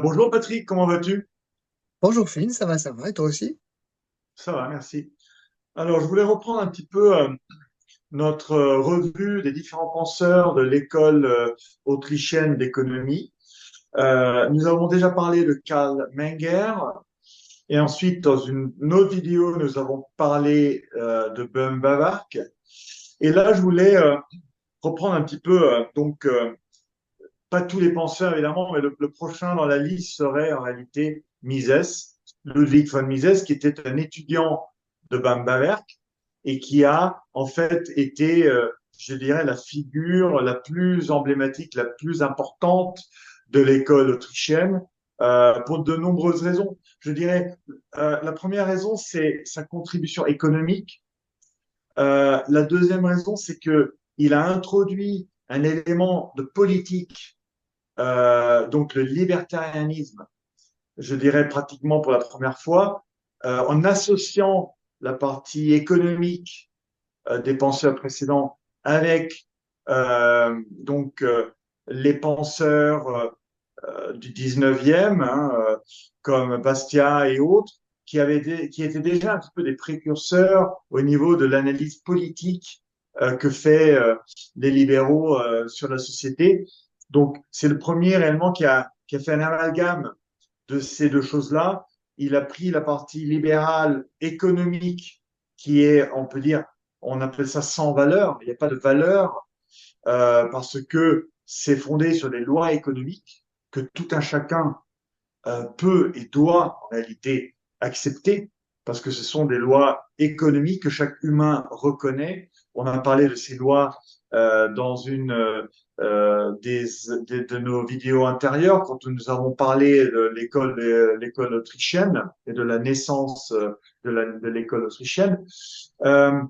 Bonjour Patrick, comment vas-tu? Bonjour Phil, ça va, et toi aussi? Ça va, merci. Alors, je voulais reprendre un petit peu notre revue des différents penseurs de l'école autrichienne d'économie. Nous avons déjà parlé de Karl Menger et ensuite, dans une autre vidéo, nous avons parlé de Böhm Bawerk. Et là, je voulais reprendre un petit peu, pas tous les penseurs évidemment, mais le prochain dans la liste serait en réalité Mises, Ludwig von Mises, qui était un étudiant de Bamberg et qui a en fait été, je dirais, la figure la plus emblématique, la plus importante de l'école autrichienne pour de nombreuses raisons. Je dirais, la première raison, c'est sa contribution économique. La deuxième raison, c'est que il a introduit un élément de politique, donc le libertarianisme, je dirais pratiquement pour la première fois, en associant la partie économique des penseurs précédents avec les penseurs du 19e, comme Bastia et autres, qui étaient déjà un petit peu des précurseurs au niveau de l'analyse politique que fait les libéraux sur la société. Donc, c'est le premier réellement qui a fait un amalgame de ces deux choses-là. Il a pris la partie libérale économique qui est, on peut dire, on appelle ça sans valeur. Il n'y a pas de valeur parce que c'est fondé sur des lois économiques que tout un chacun peut et doit en réalité accepter, parce que ce sont des lois économiques que chaque humain reconnaît. On a parlé de ces lois dans une de nos vidéos antérieures, quand nous avons parlé de l'école autrichienne et de la naissance de l'école autrichienne. Euh,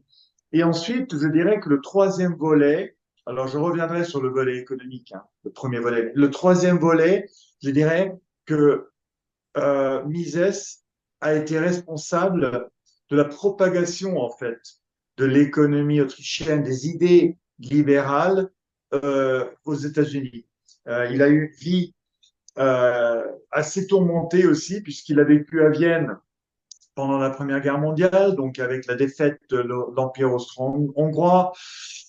et ensuite, je dirais que le troisième volet, alors je reviendrai sur le volet économique, hein, le premier volet. Le troisième volet, je dirais que Mises a été responsable de la propagation, en fait, de l'économie autrichienne, des idées libérales aux États-Unis. Il a eu une vie assez tourmentée aussi, puisqu'il a vécu à Vienne pendant la Première Guerre mondiale, donc avec la défaite de l'Empire austro-hongrois.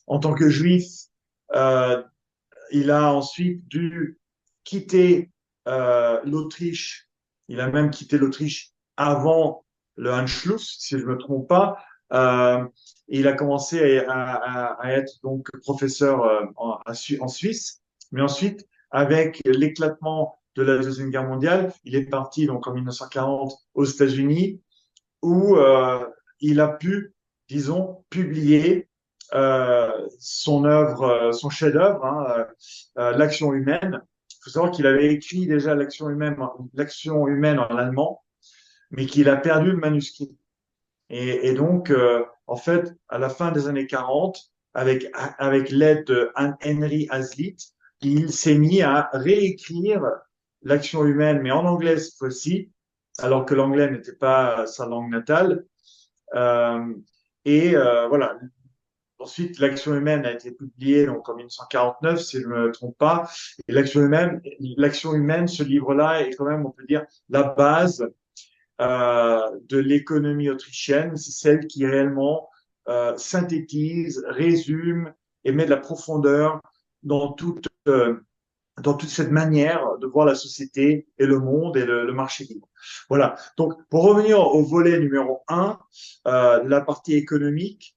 En tant que juif, euh, il a ensuite dû quitter l'Autriche. Il a même quitté l'Autriche avant le Anschluss, si je ne me trompe pas. Euh, et il a commencé à être donc professeur en Suisse. Mais ensuite, avec l'éclatement de la Deuxième Guerre mondiale, il est parti donc en 1940 aux États-Unis où il a pu, disons, publier son œuvre, son chef-d'œuvre, L'action humaine. Il faut savoir qu'il avait écrit déjà l'action humaine en allemand, mais qu'il a perdu le manuscrit. Et donc, en fait, à la fin des années 40, avec l'aide de Henry Hazlitt, il s'est mis à réécrire l'action humaine, mais en anglais cette fois-ci, alors que l'anglais n'était pas sa langue natale. Euh, voilà. Ensuite, l'action humaine a été publiée donc en 1949, si je ne me trompe pas. Et l'action humaine, ce livre-là est quand même, on peut dire, la base de l'économie autrichienne. C'est celle qui réellement synthétise, résume et met de la profondeur dans dans toute cette manière de voir la société et le monde et le marché libre. Voilà. Donc, pour revenir au volet numéro un, la partie économique,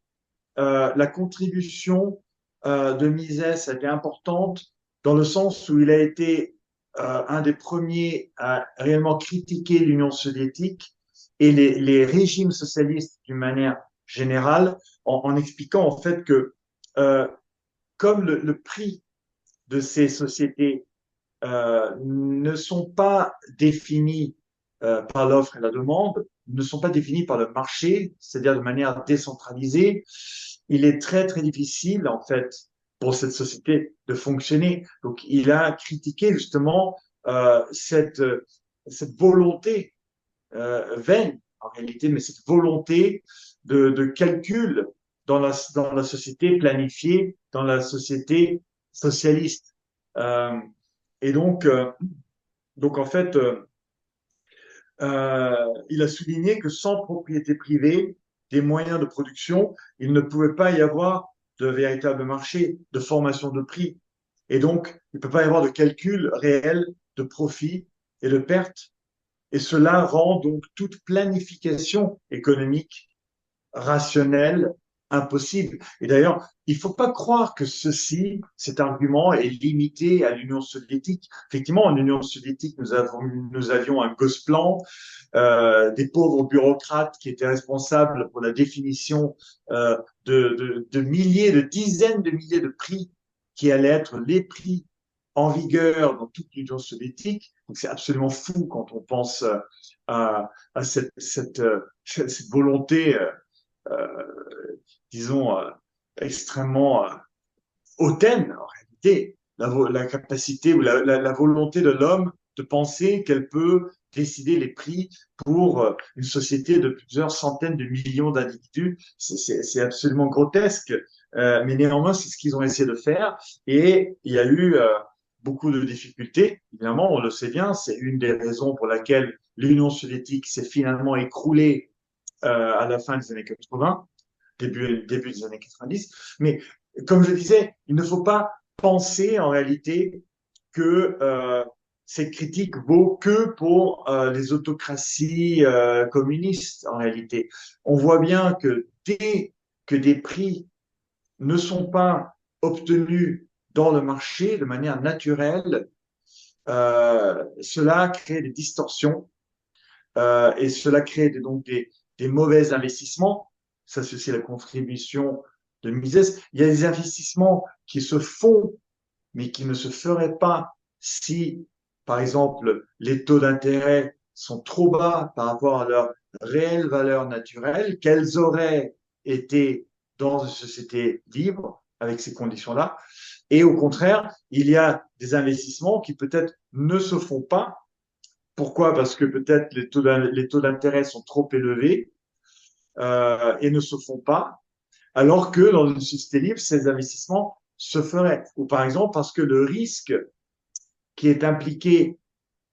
la contribution de Mises a été importante dans le sens où il a été un des premiers à réellement critiquer l'Union soviétique et les régimes socialistes d'une manière générale, en expliquant en fait que comme le prix de ces sociétés ne sont pas définis par l'offre et la demande, ne sont pas définis par le marché, c'est-à-dire de manière décentralisée, il est très très difficile en fait pour cette société de fonctionner. Donc il a critiqué justement cette volonté vaine en réalité, mais cette volonté de calcul dans la société planifiée, dans la société socialiste. Euh, et donc, Donc en fait, il a souligné que sans propriété privée des moyens de production, il ne pouvait pas y avoir de véritable marché, de formation de prix. Et donc, il ne peut pas y avoir de calcul réel de profit et de perte. Et cela rend donc toute planification économique rationnel, impossible. Et d'ailleurs, il ne faut pas croire que cet argument est limité à l'Union soviétique. Effectivement, en Union soviétique, nous avions un Gosplan, des pauvres bureaucrates qui étaient responsables pour la définition de milliers, de dizaines de milliers de prix qui allaient être les prix en vigueur dans toute l'Union soviétique. Donc c'est absolument fou quand on pense à cette volonté euh, disons, extrêmement hautaine, en réalité, la capacité ou la volonté de l'homme de penser qu'elle peut décider les prix pour une société de plusieurs centaines de millions d'individus. C'est absolument grotesque, mais néanmoins, c'est ce qu'ils ont essayé de faire. Et il y a eu beaucoup de difficultés. Évidemment, on le sait bien, c'est une des raisons pour laquelle l'Union soviétique s'est finalement écroulée à la fin des années 80, début des années 90. Mais comme je disais, il ne faut pas penser en réalité que cette critique vaut que pour les autocraties communistes en réalité. On voit bien que dès que des prix ne sont pas obtenus dans le marché de manière naturelle, cela crée des distorsions et cela crée donc des mauvais investissements. Ça, c'est aussi la contribution de Mises. Il y a des investissements qui se font, mais qui ne se feraient pas si, par exemple, les taux d'intérêt sont trop bas par rapport à leur réelle valeur naturelle, qu'elles auraient été dans une société libre avec ces conditions-là. Et au contraire, il y a des investissements qui peut-être ne se font pas. Pourquoi? Parce que peut-être les taux d'intérêt sont trop élevés et ne se font pas, alors que dans une société libre, ces investissements se feraient. Ou par exemple parce que le risque qui est impliqué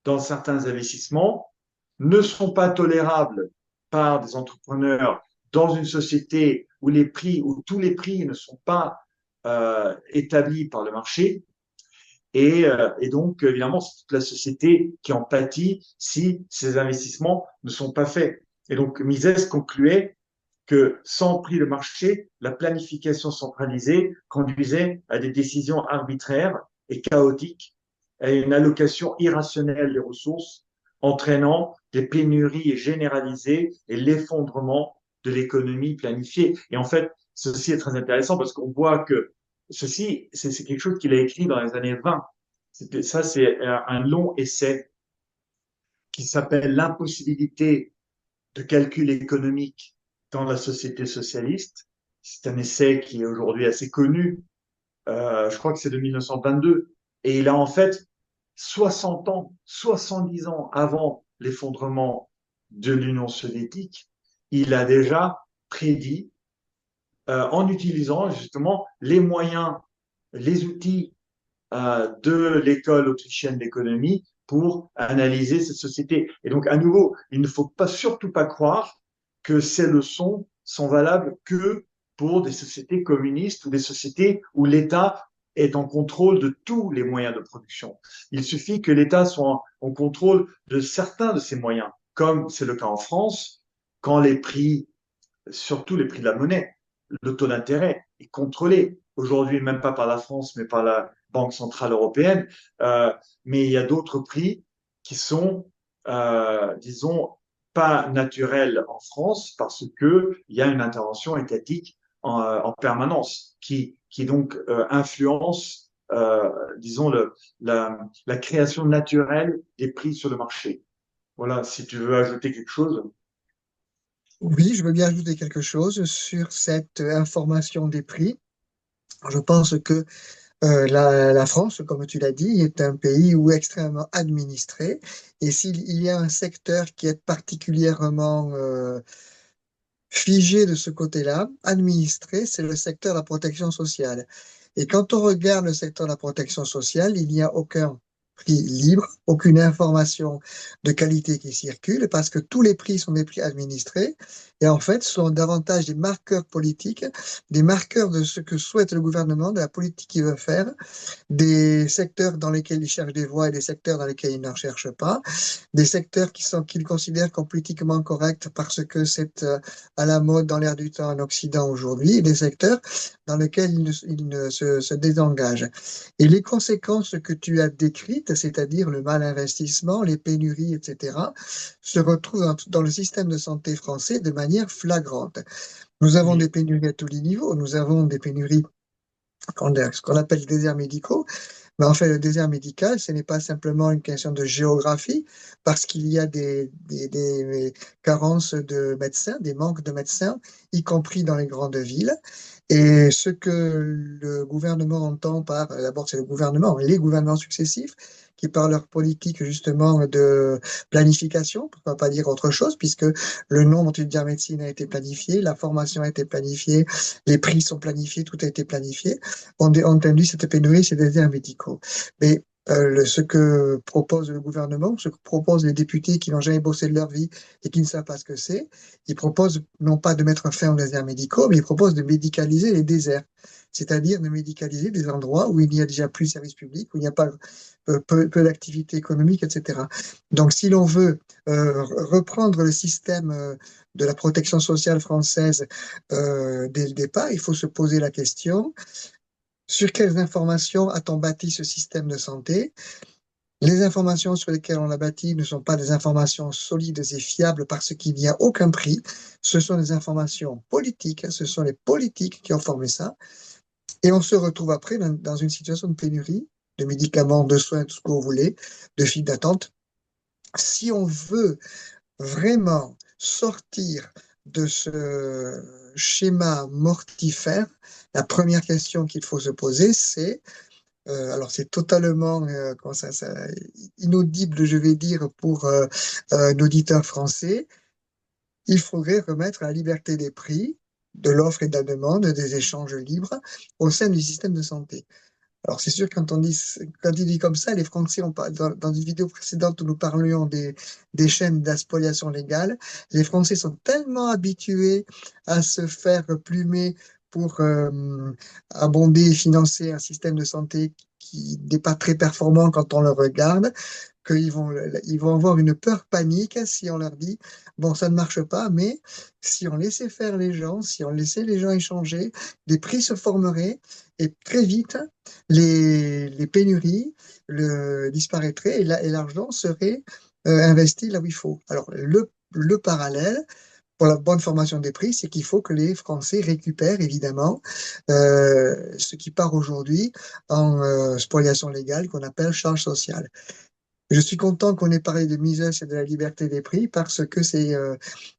dans certains investissements ne sont pas tolérables par des entrepreneurs dans une société où tous les prix ne sont pas établis par le marché. Et donc, évidemment, c'est toute la société qui en pâtit si ces investissements ne sont pas faits. Et donc, Mises concluait que sans prix de marché, la planification centralisée conduisait à des décisions arbitraires et chaotiques, à une allocation irrationnelle des ressources, entraînant des pénuries généralisées et l'effondrement de l'économie planifiée. Et en fait, ceci est très intéressant parce qu'on voit que ceci, c'est quelque chose qu'il a écrit dans les années 20. Ça, c'est un long essai qui s'appelle L'impossibilité de calcul économique dans la société socialiste. C'est un essai qui est aujourd'hui assez connu. Je crois que c'est de 1922. Et il a en fait 60 ans, 70 ans avant l'effondrement de l'Union soviétique, il a déjà prédit, en utilisant justement les moyens, les outils de l'école autrichienne d'économie pour analyser cette société. Et donc, à nouveau, il ne faut pas, surtout pas croire que ces leçons sont valables que pour des sociétés communistes ou des sociétés où l'État est en contrôle de tous les moyens de production. Il suffit que l'État soit en contrôle de certains de ces moyens, comme c'est le cas en France, quand les prix, surtout les prix de la monnaie, le taux d'intérêt est contrôlé. Aujourd'hui, même pas par la France, mais par la Banque centrale européenne. Euh, mais il y a d'autres prix qui sont, disons, pas naturels en France parce que il y a une intervention étatique en permanence qui donc influence, disons, la création naturelle des prix sur le marché. Voilà, si tu veux ajouter quelque chose. Oui, je veux bien ajouter quelque chose sur cette information des prix. Je pense que la France, comme tu l'as dit, est un pays où extrêmement administré. Et s'il y a un secteur qui est particulièrement figé de ce côté-là, administré, c'est le secteur de la protection sociale. Et quand on regarde le secteur de la protection sociale, il n'y a aucun prix libre, aucune information de qualité qui circule, parce que tous les prix sont des prix administrés, et en fait, ce sont davantage des marqueurs politiques, des marqueurs de ce que souhaite le gouvernement, de la politique qu'il veut faire, des secteurs dans lesquels il cherche des voies et des secteurs dans lesquels il n'en cherche pas, des secteurs qu'il considère comme politiquement corrects parce que c'est à la mode dans l'air du temps en Occident aujourd'hui, et des secteurs dans lesquels se désengage. Et les conséquences que tu as décrites, c'est-à-dire le mal investissement, les pénuries, etc., se retrouvent dans le système de santé français de manière flagrante. Nous avons des Oui, pénuries à tous les niveaux. Nous avons des pénuries ce qu'on appelle les déserts médicaux. Mais en fait, le désert médical, ce n'est pas simplement une question de géographie, parce qu'il y a des carences de médecins, des manques de médecins, y compris dans les grandes villes. Et ce que le gouvernement entend par, d'abord c'est le gouvernement, les gouvernements successifs, qui par leur politique justement de planification, pourquoi pas dire autre chose, puisque le nombre d'étudiants en médecine a été planifié, la formation a été planifiée, les prix sont planifiés, tout a été planifié, ont induit cette pénurie chez les déserts médicaux. Mais ce que propose le gouvernement, ce que proposent les députés qui n'ont jamais bossé de leur vie et qui ne savent pas ce que c'est, ils proposent non pas de mettre fin aux déserts médicaux, mais ils proposent de médicaliser les déserts, c'est-à-dire de médicaliser des endroits où il n'y a déjà plus de services publics, où il n'y a pas peu d'activité économique, etc. Donc, si l'on veut reprendre le système de la protection sociale française dès le départ, il faut se poser la question sur quelles informations a-t-on bâti ce système de santé? Les informations sur lesquelles on l'a bâti ne sont pas des informations solides et fiables parce qu'il n'y a aucun prix. Ce sont des informations politiques, ce sont les politiques qui ont formé ça. Et on se retrouve après dans une situation de pénurie de médicaments, de soins, tout ce que vous voulez, de files d'attente. Si on veut vraiment sortir de ce schéma mortifère, la première question qu'il faut se poser, c'est alors c'est totalement inaudible, je vais dire, pour un auditeur français. Il faudrait remettre la liberté des prix, de l'offre et de la demande, des échanges libres au sein du système de santé. Alors c'est sûr, quand il dit comme ça, les Français ont pas, dans une vidéo précédente où nous parlions des chaînes d'expoliation légale, les Français sont tellement habitués à se faire plumer pour abonder et financer un système de santé qui n'est pas très performant quand on le regarde, ils vont avoir une peur panique si on leur dit, bon, ça ne marche pas, mais si on laissait faire les gens, si on laissait les gens échanger, des prix se formeraient et très vite, les pénuries disparaîtraient et l'argent serait investi là où il faut. Alors, le parallèle, pour la bonne formation des prix, c'est qu'il faut que les Français récupèrent évidemment ce qui part aujourd'hui en spoliation légale qu'on appelle charge sociale. Je suis content qu'on ait parlé de Mises et de la liberté des prix parce que c'est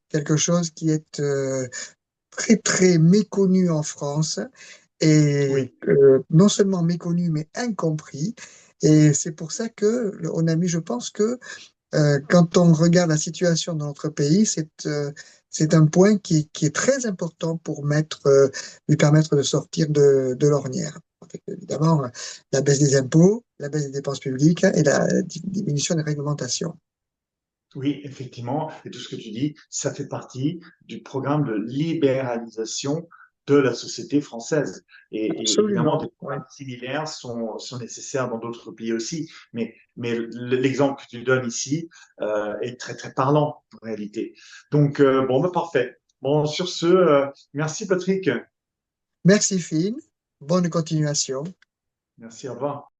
quelque chose qui est très très méconnu en France et oui, non seulement méconnu mais incompris. Et c'est pour ça que on a mis, je pense que quand on regarde la situation dans notre pays, c'est un point qui est très important pour lui permettre de sortir de l'ornière. Avec, évidemment, la baisse des impôts, la baisse des dépenses publiques et la diminution des réglementations. oui, effectivement. Et tout ce que tu dis, ça fait partie du programme de libéralisation de la société française. Et évidemment, Absolument, des oui. programmes similaires sont nécessaires dans d'autres pays aussi. Mais l'exemple que tu donnes ici est très, très parlant en réalité. Donc, bon, bah, parfait. Bon, sur ce, merci Patrick. Merci, Phil. Bonne continuation. Merci, au revoir.